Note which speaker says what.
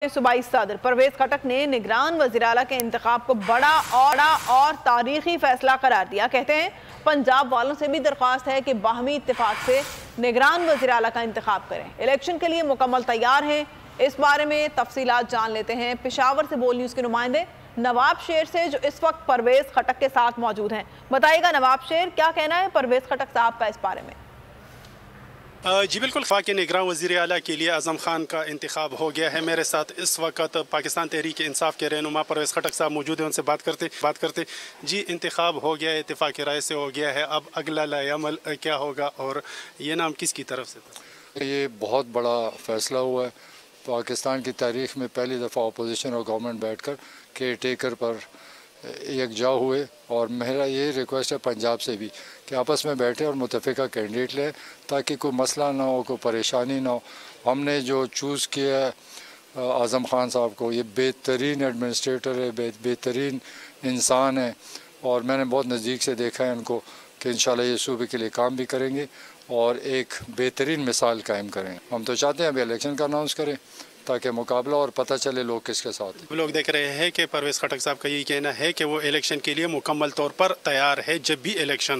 Speaker 1: सूबाई सदर परवेज खटक ने निगरान वज़ीर-ए-आला के इंतखाब को बड़ा और तारीखी फैसला करार दिया। कहते हैं पंजाब वालों से भी दरख्वास्त है कि बाहमी इत्तेफाक से निगरान वज़ीर-ए-आला का इंतखाब करें। इलेक्शन के लिए मुकम्मल तैयार हैं। इस बारे में तफसीलात जान लेते हैं पेशावर से बोल न्यूज़ के नुमाइंदे नवाब शेर से, जो इस वक्त परवेज खटक के साथ मौजूद हैं। बताइएगा नवाब शेर, क्या कहना है परवेज खटक साहब का इस बारे में?
Speaker 2: जी बिल्कुल, वफाकी निगरान वज़ीर आला के लिए आज़म खान का इंतखाब हो गया है। मेरे साथ इस वक्त पाकिस्तान तहरीक इंसाफ के रहनुमा परवेज़ खटक साहब मौजूद हैं, उनसे बात करते जी। इंतखाब हो गया है, इत्तेफाक़ राय से हो गया है, अब अगला लाएअमल क्या होगा और ये नाम किसकी तरफ से था?
Speaker 3: ये बहुत बड़ा फ़ैसला हुआ है। पाकिस्तान की तारीख़ में पहली दफ़ा अपोजिशन और गवर्नमेंट बैठ कर केयर टेकर पर यकजा हुए, और मेरा ये रिक्वेस्ट है पंजाब से भी कि आपस में बैठे और मुतफ़िका कैंडिडेट लें ताकि कोई मसला ना हो, कोई परेशानी ना हो। हमने जो चूज़ किया है आज़म खान साहब को, ये बेहतरीन एडमिनिस्ट्रेटर है, बेहतरीन इंसान है, और मैंने बहुत नज़दीक से देखा है इनको कि इंशाल्लाह ये सूबे के लिए काम भी करेंगे और एक बेहतरीन मिसाल कायम करें। हम तो चाहते हैं अभी इलेक्शन का अनाउंस करें ताकि मुकाबला और पता चले लोग किसके साथ हैं।
Speaker 2: लोग देख रहे हैं कि परवेज़ खटक साहब का यही कहना है कि वो इलेक्शन के लिए मुकम्मल तौर पर तैयार है जब भी इलेक्शन